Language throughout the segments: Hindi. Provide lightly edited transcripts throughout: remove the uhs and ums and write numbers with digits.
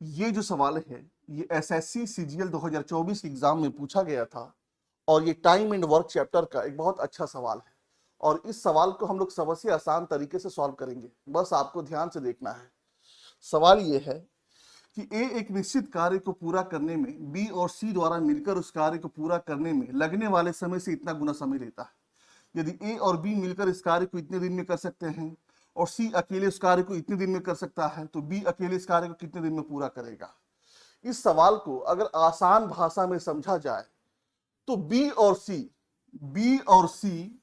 ये जो सवाल है ये एसएससी सीजीएल 2024 के एग्जाम में पूछा गया था और ये टाइम एंड वर्क चैप्टर का एक बहुत अच्छा सवाल है और इस सवाल को हम लोग सबसे आसान तरीके से सॉल्व करेंगे। बस आपको ध्यान से देखना है। सवाल ये है कि ए एक निश्चित कार्य को पूरा करने में बी और सी द्वारा मिलकर उस कार्य को पूरा करने में लगने वाले समय से इतना गुना समय लेता है। यदि ए और बी मिलकर इस कार्य को इतने दिन में कर सकते हैं और सी अकेले उस कार्य को इतने दिन में कर सकता है तो बी अकेले इस कार्य को कितने दिन में पूरा करेगा। इस सवाल को अगर आसान भाषा में समझा जाए तो बी और सी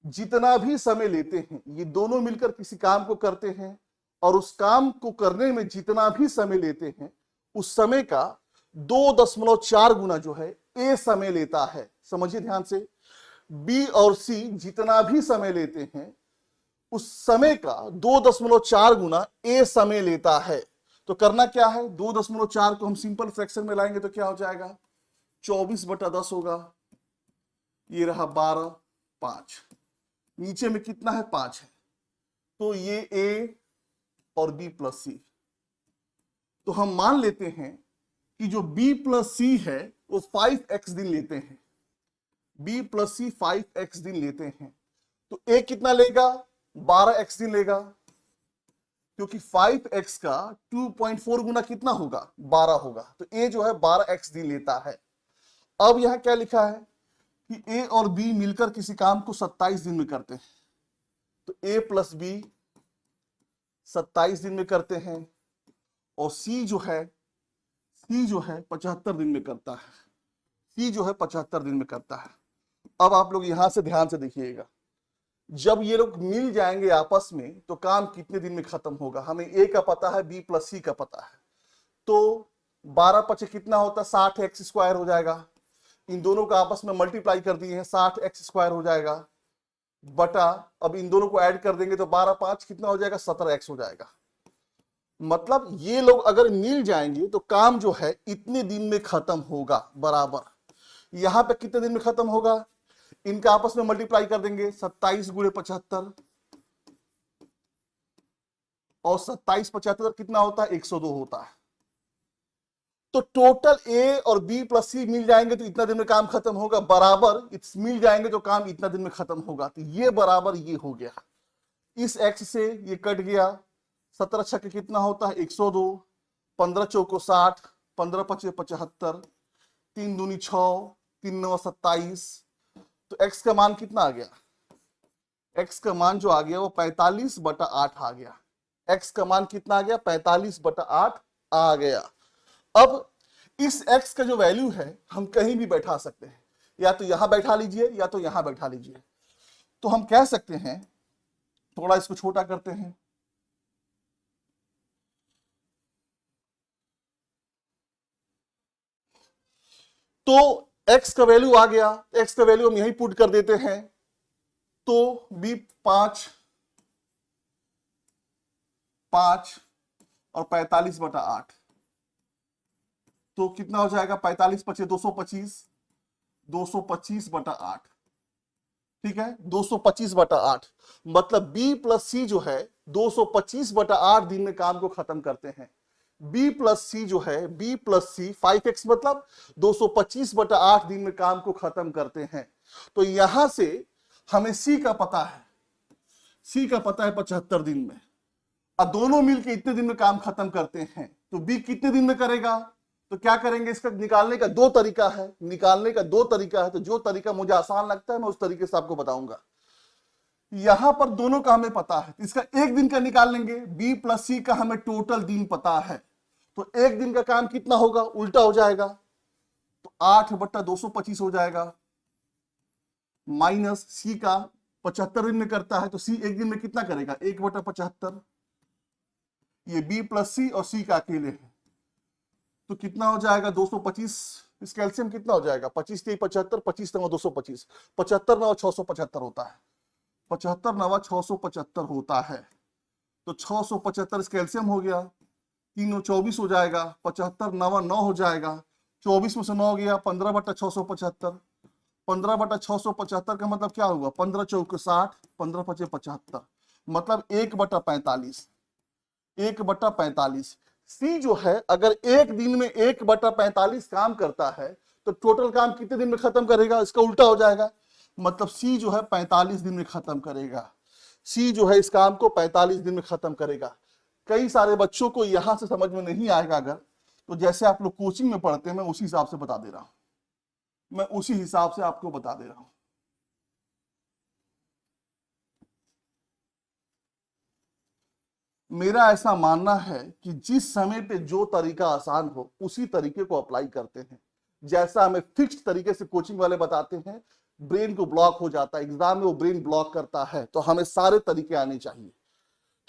जितना भी समय लेते हैं ये दोनों मिलकर किसी काम को करते हैं और उस काम को करने में जितना भी समय लेते हैं उस समय का 2.4 गुना जो है ए समय लेता है। समझिए ध्यान से, बी और सी जितना भी समय लेते हैं उस समय का 2.4 गुना ए समय लेता है। तो करना क्या है, 2.4 को हम सिंपल फ्रैक्शन में लाएंगे तो क्या हो जाएगा, 24/10 होगा। ये रहा 12, 5, नीचे में कितना है 5 है, तो ये ए और बी प्लस सी। तो हम मान लेते हैं कि जो बी प्लस सी है वो 5x दिन लेते हैं, बी प्लस सी 5x दिन लेते हैं। तो ए कितना लेगा, 12x दिन लेगा, क्योंकि 5x का 2.4 गुना कितना होगा, 12 होगा। तो ए जो है 12x दिन लेता है। अब यहां क्या लिखा है कि ए और बी मिलकर किसी काम को 27 दिन में करते हैं। तो ए प्लस बी 27 दिन में करते हैं और सी जो है 75 दिन में करता है। सी जो है 75 दिन में करता है। अब आप लोग यहां से ध्यान से देखिएगा, जब ये लोग मिल जाएंगे आपस में तो काम कितने दिन में खत्म होगा। हमें ए का पता है, बी प्लस सी का पता है, तो 12 × कितना होता है, 60x² हो जाएगा। इन दोनों का आपस में मल्टीप्लाई कर दिए हैं, 60x² हो जाएगा बटा, अब इन दोनों को ऐड कर देंगे तो 12 × 5 कितना हो जाएगा, 17x हो जाएगा। मतलब ये लोग अगर मिल जाएंगे तो काम जो है इतने दिन में खत्म होगा बराबर। यहां पे कितने दिन में खत्म होगा, इनका आपस में मल्टीप्लाई कर देंगे, 27 × 75 और 27 × 75 कितना होता है, 102 होता है। तो टोटल ए और बी प्लस सी मिल जाएंगे तो इतना दिन में काम खत्म होगा बराबर, मिल जाएंगे तो काम इतना दिन में खत्म होगा। तो ये बराबर ये हो गया, इस x से ये कट गया, 17 छक्के कितना होता है, 102, 15 चौको 60, 15 × 5 75, 3 दूनी 6, 3 9 27। तो x का मान कितना आ गया, x का मान जो आ गया वो 45/8 आ गया। x का मान कितना आ गया, 45/8 आ गया। अब इस x का जो वैल्यू है हम कहीं भी बैठा सकते हैं, या तो यहां बैठा लीजिए या तो यहां बैठा लीजिए। तो हम कह सकते हैं, थोड़ा इसको छोटा करते हैं, तो x का वैल्यू आ गया, x का वैल्यू हम यहीं पुट कर देते हैं। तो b 5 और 45/8 तो कितना हो जाएगा, 45 × 5 225, 225/8। ठीक है, 225/8 मतलब b प्लस सी जो है 225/8 दिन में काम को खत्म करते हैं। b प्लस सी जो है, b प्लस सी 5x मतलब 225/8 दिन में काम को खत्म करते हैं। तो यहां से हमें c का पता है, c का पता है 75 दिन में। अब दोनों मिलकर इतने दिन में काम खत्म करते हैं तो b कितने दिन में करेगा। तो क्या करेंगे, इसका निकालने का दो तरीका है, तो जो तरीका मुझे आसान लगता है मैं उस तरीके से आपको बताऊंगा। यहां पर दोनों का हमें पता है, इसका एक दिन का निकाल लेंगे। बी प्लस सी का हमें टोटल दिन पता है, तो एक दिन का काम कितना होगा, उल्टा हो जाएगा, तो 8/225 हो जाएगा, माइनस सी का 75 दिन में करता है तो सी एक दिन में कितना करेगा, 1/75। ये बी प्लस सी और सी का अकेले है, तो कितना हो जाएगा 225। इसका एलसीएम कितना हो जाएगा, 25 × 75, 25 × 225, 75 × 9 = 675 होता है, 75 × 9 = 675 होता है। तो 675 इसका एलसीएम हो गया, 3 × 24 हो जाएगा, 75 9 9 हो जाएगा, 24 में से 9 गया, 15/675, 15/675 का मतलब क्या हुआ, 15 चौके 60, 15 × 5 75, मतलब 1/45, 1/45। सी जो है अगर एक दिन में 1/45 काम करता है तो टोटल काम कितने दिन में खत्म करेगा, इसका उल्टा हो जाएगा। मतलब सी जो है 45 दिन में खत्म करेगा। सी जो है इस काम को 45 दिन में खत्म करेगा। कई सारे बच्चों को यहां से समझ में नहीं आएगा अगर, तो जैसे आप लोग कोचिंग में पढ़ते हैं मैं उसी हिसाब से बता दे रहा हूं, मैं उसी हिसाब से आपको बता दे रहा हूं। मेरा ऐसा मानना है कि जिस समय पे जो तरीका आसान हो उसी तरीके को अप्लाई करते हैं। जैसा हमें फिक्स्ड तरीके से कोचिंग वाले बताते हैं, ब्रेन को ब्लॉक हो जाता है, एग्जाम में वो ब्रेन ब्लॉक करता है, तो हमें सारे तरीके आने चाहिए।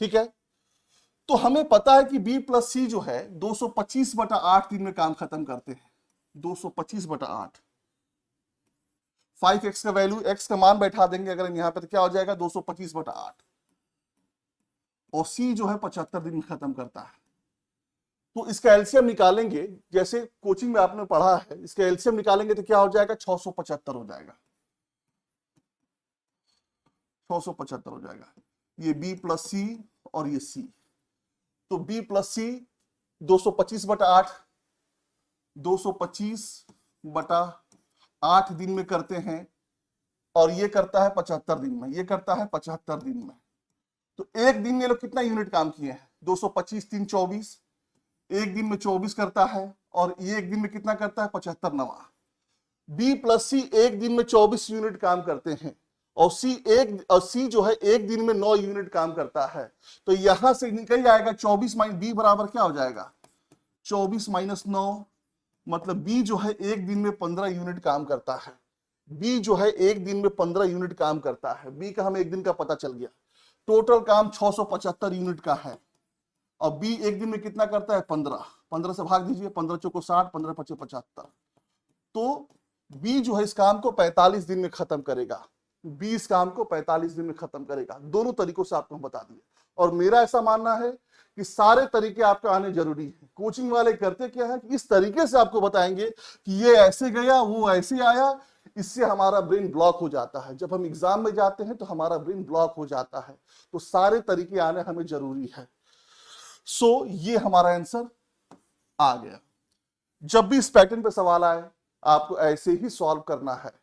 ठीक है, तो हमें पता है कि बी प्लस सी जो है 225/8 दिन में काम खत्म करते हैं। 225/8, 5x का वैल्यू, x का मान बैठा देंगे अगर हम यहां पर, तो क्या हो जाएगा 225/8। और सी जो है 75 दिन में खत्म करता है। तो इसका एलसीएम निकालेंगे, जैसे कोचिंग में आपने पढ़ा है, इसका एलसीएम निकालेंगे तो क्या हो जाएगा 675 हो जाएगा, 675 हो जाएगा। ये बी प्लस सी और ये सी, तो बी प्लस सी 225/8, 225/8 दिन में करते हैं, और ये करता है 75 दिन में, ये करता है 75 दिन में। तो एक दिन में लोग कितना यूनिट काम किए हैं, 225 3 24, एक दिन में 24 करता है, और ये एक दिन में कितना करता है 75 नवा। बी प्लस सी एक दिन में 24 यूनिट काम करते हैं, और सी जो है एक दिन में 9 यूनिट काम करता है। तो यहां से निकल जाएगा 24 माइनस बी बराबर क्या हो जाएगा 24 माइनस 9, मतलब बी जो है एक दिन में 15 यूनिट काम करता है। बी जो है एक दिन में 15 यूनिट काम करता है। बी का हमें एक दिन का पता चल गया। टोटल काम 675 यूनिट का है, और बी एक दिन में कितना करता है 15, 15 से भाग दीजिए, 15 चौको 60, 15 पचे 75। तो बी जो है इस काम को 45 दिन में खत्म करेगा। बी इस काम को 45 दिन में खत्म करेगा। दोनों तरीकों से आपको बता दिया, और मेरा ऐसा मानना है कि सारे तरीके आपको आने जरूरी है। कोचिंग वाले करते क्या है कि इस तरीके से आपको बताएंगे कि ये ऐसे गया, वो ऐसे आया, इससे हमारा ब्रेन ब्लॉक हो जाता है। जब हम एग्जाम में जाते हैं तो हमारा ब्रेन ब्लॉक हो जाता है। तो सारे तरीके आने हमें जरूरी है। सो ये हमारा आंसर आ गया। जब भी इस पैटर्न पे सवाल आए आपको ऐसे ही सॉल्व करना है।